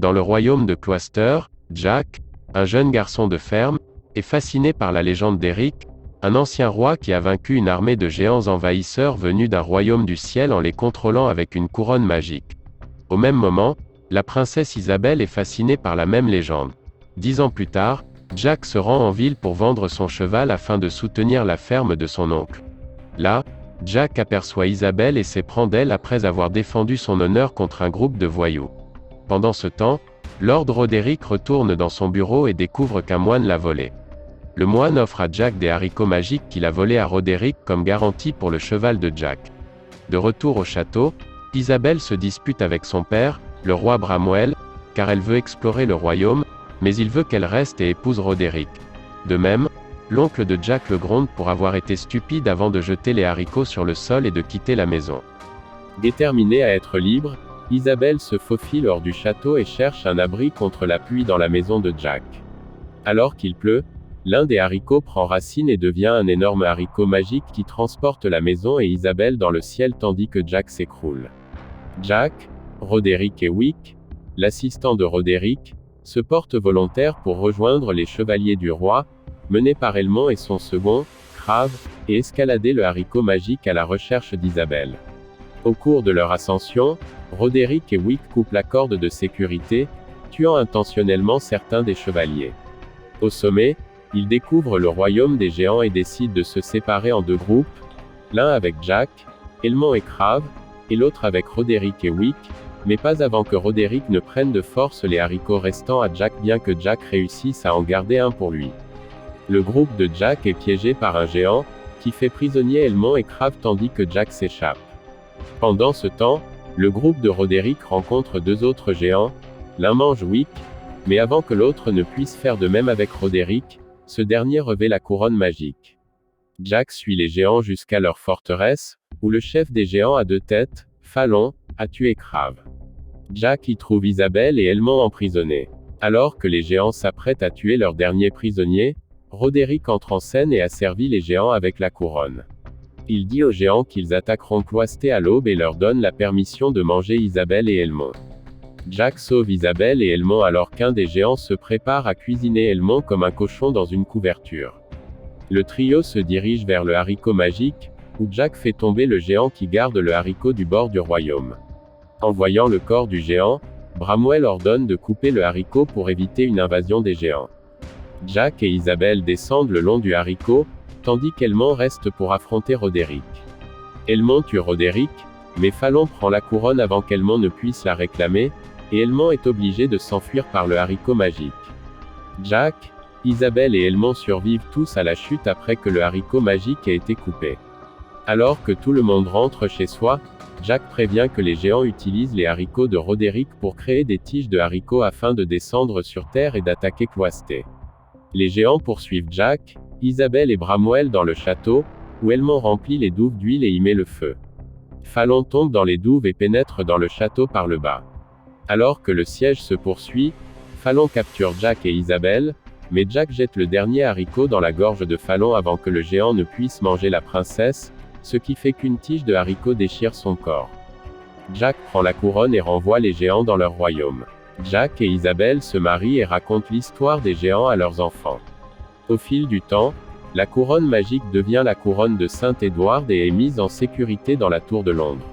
Dans le royaume de Cloister, Jack, un jeune garçon de ferme, est fasciné par la légende d'Eric, un ancien roi qui a vaincu une armée de géants envahisseurs venus d'un royaume du ciel en les contrôlant avec une couronne magique. Au même moment, la princesse Isabelle est fascinée par la même légende. 10 ans plus tard, Jack se rend en ville pour vendre son cheval afin de soutenir la ferme de son oncle. Là, Jack aperçoit Isabelle et s'éprend d'elle après avoir défendu son honneur contre un groupe de voyous. Pendant ce temps, Lord Roderick retourne dans son bureau et découvre qu'un moine l'a volé. Le moine offre à Jack des haricots magiques qu'il a volés à Roderick comme garantie pour le cheval de Jack. De retour au château, Isabelle se dispute avec son père, le roi Bramwell, car elle veut explorer le royaume, mais il veut qu'elle reste et épouse Roderick. De même, l'oncle de Jack le gronde pour avoir été stupide avant de jeter les haricots sur le sol et de quitter la maison. Déterminée à être libre, Isabelle se faufile hors du château et cherche un abri contre la pluie dans la maison de Jack. Alors qu'il pleut, l'un des haricots prend racine et devient un énorme haricot magique qui transporte la maison et Isabelle dans le ciel tandis que Jack s'écroule. Jack, Roderick et Wick, l'assistant de Roderick, se portent volontaires pour rejoindre les chevaliers du roi, menés par Elmond et son second, Crave, et escalader le haricot magique à la recherche d'Isabelle. Au cours de leur ascension, Roderick et Wick coupent la corde de sécurité, tuant intentionnellement certains des chevaliers. Au sommet, ils découvrent le royaume des géants et décident de se séparer en deux groupes, l'un avec Jack, Elmond et Crave, et l'autre avec Roderick et Wick, mais pas avant que Roderick ne prenne de force les haricots restants à Jack bien que Jack réussisse à en garder un pour lui. Le groupe de Jack est piégé par un géant, qui fait prisonnier Elmond et Crave tandis que Jack s'échappe. Pendant ce temps, le groupe de Roderick rencontre deux autres géants, l'un mange Wick, mais avant que l'autre ne puisse faire de même avec Roderick, ce dernier revêt la couronne magique. Jack suit les géants jusqu'à leur forteresse, où le chef des géants à deux têtes, Fallon, a tué Crave. Jack y trouve Isabelle et Elmond emprisonnés. Alors que les géants s'apprêtent à tuer leur dernier prisonnier, Roderick entre en scène et asservit les géants avec la couronne. Il dit aux géants qu'ils attaqueront Cloister à l'aube et leur donne la permission de manger Isabelle et Elmond. Jack sauve Isabelle et Elmond alors qu'un des géants se prépare à cuisiner Elmond comme un cochon dans une couverture. Le trio se dirige vers le haricot magique, où Jack fait tomber le géant qui garde le haricot du bord du royaume. En voyant le corps du géant, Bramwell ordonne de couper le haricot pour éviter une invasion des géants. Jack et Isabelle descendent le long du haricot, tandis qu'Elmond reste pour affronter Roderick. Elmond tue Roderick, mais Fallon prend la couronne avant qu'Elmond ne puisse la réclamer, et Elmond est obligé de s'enfuir par le haricot magique. Jack, Isabelle et Elmond survivent tous à la chute après que le haricot magique ait été coupé. Alors que tout le monde rentre chez soi, Jack prévient que les géants utilisent les haricots de Roderick pour créer des tiges de haricots afin de descendre sur terre et d'attaquer Cloister. Les géants poursuivent Jack, Isabelle et Bramwell dans le château, où Elmond remplit les douves d'huile et y met le feu. Fallon tombe dans les douves et pénètre dans le château par le bas. Alors que le siège se poursuit, Fallon capture Jack et Isabelle, mais Jack jette le dernier haricot dans la gorge de Fallon avant que le géant ne puisse manger la princesse, ce qui fait qu'une tige de haricot déchire son corps. Jack prend la couronne et renvoie les géants dans leur royaume. Jack et Isabelle se marient et racontent l'histoire des géants à leurs enfants. Au fil du temps, la couronne magique devient la couronne de Saint-Édouard et est mise en sécurité dans la tour de Londres.